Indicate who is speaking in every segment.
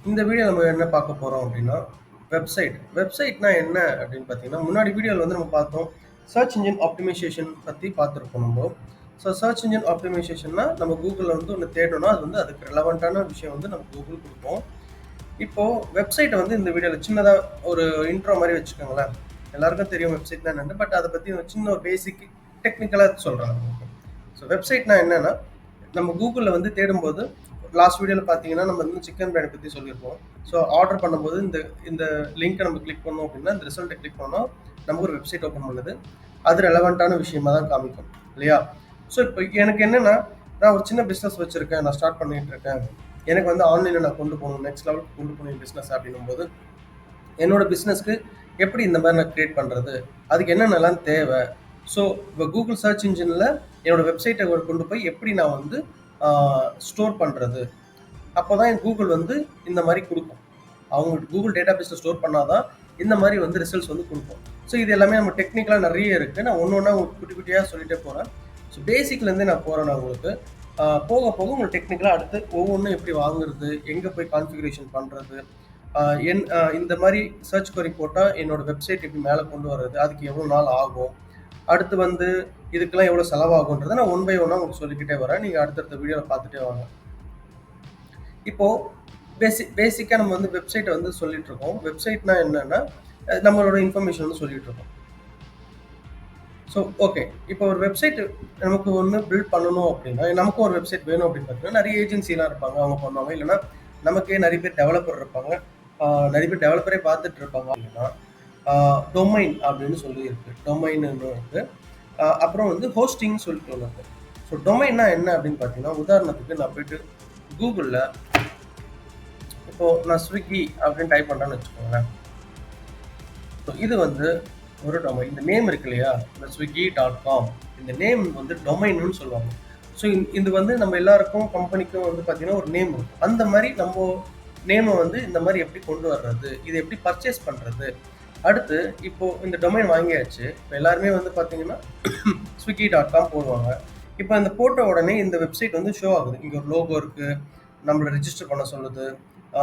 Speaker 1: இந்த வீடியோ நம்ம என்ன பார்க்க போறோம் அப்படின்னா, வெப்சைட்னா என்ன அப்படின்னு பார்த்தீங்கன்னா, முன்னாடி வீடியோல வந்து நம்ம பார்த்தோம். சர்ச் இன்ஜின் ஆப்டிமைசேஷன் பத்தி பார்த்துருப்போம் நம்ம. ஸோ சர்ச் இன்ஜின் ஆப்டிமைசேஷன்னா நம்ம Googleல வந்து ஒண்ணு தேடணும்னா, அது வந்து அதுக்கு ரெலவென்ட்டான விஷயம் வந்து நம்ம Google குடுக்கும். இப்போ வெப்சைட்ட வந்து இந்த வீடியோல சின்னதா ஒரு இன்ட்ரோ மாரி வச்சுக்கோங்களேன். எல்லாருக்கும் தெரியும் வெப்சைட்னா என்னன்னு. பட் அத பத்தி ஒரு சின்ன ஒரு பேசிக் டெக்னிக்கலா சொல்றேன் நான் உங்களுக்கு. ஸோ வெப்சைட்னா என்னன்னா, நம்ம Googleல வந்து தேடும்போது லாஸ்ட் வீடியோல பார்த்தீங்கன்னா, நம்ம வந்து சிக்கன் பிரியாணி பத்தி சொல்லியிருப்போம். ஸோ ஆர்டர் பண்ணும்போது இந்த இந்த லிங்க்க நம்ம கிளிக் பண்ணோம் அப்படின்னா, இந்த ரிசல்ட்ட கிளிக் பண்ணா நமக்கு ஒரு வெப்சைட் ஓப்பன் பண்ணுது. அது ரெலவென்ட்டான விஷயமா தான் காமிக்கும். இல்லையா? ஸோ இப்போ எனக்கு என்னன்னா, நான் ஒரு சின்ன பிசினஸ் வச்சிருக்கேன். நான் ஸ்டார்ட் பண்ணிட்டு இருக்கேன். எனக்கு வந்து ஆன்லைன்ல நான் கொண்டு போணும். நெக்ஸ்ட் லெவலுக்கு கொண்டு போணும் என் பிசினஸ் அப்படின்னும்போது, என்னோட பிசினஸ்க்கு எப்படி இந்த மாரி நான் கிரியேட் பண்றது? அதுக்கு என்னென்னலாம் தேவை? ஸோ இப்போ Google சர்ச் இன்ஜின்ல என்னோட வெப்சைட்ட கொண்டு போய் எப்படி நான் வந்து ஆ ஸ்டோர் பண்றது? அப்பதான் என் Google வந்து இந்த மாரி குடுக்கும். அவங்க Google டேட்டாபேஸ்ல ஸ்டோர் பண்ணா தான் இந்த மாரி வந்து ரிசல்ட்ஸ் வந்து குடுக்கும். ஸோ இது எல்லாமே நம்ம டெக்னிக்கலா நெறைய இருக்கு. நான் ஒண்ணு ஒண்ணா உங்களுக்கு குட்டி குட்டியா சொல்லிட்டே போறேன். ஸோ பேசிக்ல இருந்தே நான் போறேன் நான் உங்களுக்கு. போக போக உங்களுக்கு டெக்னிக்கலா அடுத்து ஒவ்வொன்னும் எப்படி வாங்குறது? எங்க போய் கான்ஃபிகரேஷன் பண்றது? அ என் அ இந்த மாரி சர்ச் கொரி போட்டா என்னோட வெப்சைட் எப்படி மேல கொண்டு வர்றது? அதுக்கு எவ்வளோ நாள் ஆகும்? அடுத்து வந்து இதுக்கெல்லாம் எவ்வளோ செலவாகுன்றத நான் ஒன் பை ஒன்னா உங்களுக்கு சொல்லிக்கிட்டே வரேன். நீங்க அடுத்தடுத்த வீடியோல பார்த்துட்டே வாங்க. இப்போ பேசிக்கா நம்ம வந்து வெப்சைட்ட வந்து சொல்லிட்டு இருக்கோம். வெப்சைட்னா என்னன்னா, நம்மளோட இன்ஃபர்மேஷன் வந்து சொல்லிட்டு இருக்கோம். So okay. இப்போ ஒரு வெப்சைட் நமக்கு ஒண்ணு பில்ட் பண்ணணும் அப்படின்னா, நமக்கும் ஒரு வெப்சைட் வேணும் அப்படின்னு பார்த்தீங்கன்னா, நெறைய ஏஜென்சிலாம் இருப்பாங்க. அவங்க பண்ணுவாங்க. இல்லன்னா நமக்கே நெறைய பேர் டெவலப்பர் இருப்பாங்க. நெறைய பேர் டெவலப்பரே பார்த்துட்டு இருப்பாங்க அப்படின்னா, ஆ டொமைன் அப்படின்னு சொல்லி இருக்கு. டொமைன்னு ஒண்ணு இருக்கு. அப்புறம் வந்து ஹோஸ்டிங்ன்னு சொல்லிட்டு ஒண்ணு இருக்கு. ஸோ டொமைன்னா என்ன அப்படின்னு பார்த்தீங்கன்னா, உதாரணத்துக்கு நான் போயிட்டு Googleல இப்போ நான் ஸ்விக்கி அப்படின்னு டைப் பண்றேன்னு வச்சுக்கோங்களேன். ஸோ இது வந்து ஒரு டொமைன். இந்த நேம் இருக்கு இல்லையா? இந்த swiggy.com இந்த நேம் வந்து டொமைன்னு சொல்லுவாங்க. ஸோ இது வந்து நம்ம எல்லாருக்கும் கம்பெனிக்கும் வந்து பார்த்தீங்கன்னா ஒரு நேம் இருக்கும். அந்த மாரி நம்ம நேம வந்து இந்த மாரி எப்படி கொண்டு வர்றது? இத எப்படி பர்ச்சேஸ் பண்றது? அடுத்து இப்போ இந்த டொமைன் வாங்கியாச்சு. இப்ப எல்லாருமே வந்து பார்த்தீங்கன்னா swiggy.com போடுவாங்க. இப்ப இந்த போட்ட உடனே இந்த வெப்சைட் வந்து ஷோ ஆகுது. இங்க ஒரு லோகோ இருக்கு. நம்மள ரெஜிஸ்டர் பண்ண சொல்லுது. ஆ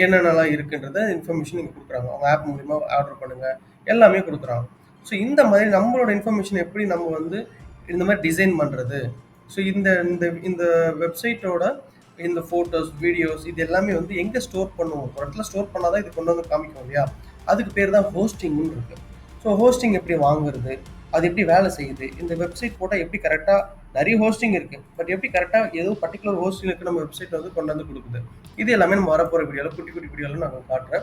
Speaker 1: என்னென்னலாம் இருக்குன்றத இன்ஃபர்மேஷன் இங்க குடுக்குறாங்க. அவங்க ஆப் மூலியமா ஆர்டர் பண்ணுங்க. எல்லாமே குடுக்குறாங்க. ஸோ இந்த மாதிரி நம்மளோட இன்ஃபர்மேஷன் எப்படி நம்ம வந்து இந்த மாரி டிசைன் பண்றது? ஸோ இந்த இந்த இந்த வெப்சைட்டோட இந்த ஃபோட்டோஸ், வீடியோஸ் இது எல்லாமே வந்து எங்க ஸ்டோர் பண்ணுவோம்? ஒரு இடத்துல ஸ்டோர் பண்ணா தான் இது கொண்டு வந்து காமிக்கும் இல்லையா? அதுக்கு பேர் தான் ஹோஸ்டிங்ன்னு இருக்கு. ஸோ ஹோஸ்டிங் எப்படி வாங்குறது? அது எப்படி வேலை செய்யுது? இந்த வெப்சைட் போட்டா எப்படி கரெக்ட்டா நெறைய ஹோஸ்டிங் இருக்கு. பட் எப்படி கரெக்ட்டா ஏதோ பர்ட்டிகுலர் ஹோஸ்டிங்க்கு நம்ம வெப்சைட் வந்து கொண்டு வந்து குடுக்குது. இது எல்லாமே நம்ம வரப்போற வீடியோல குட்டி குட்டி வீடியோல நான் காட்டுறேன்.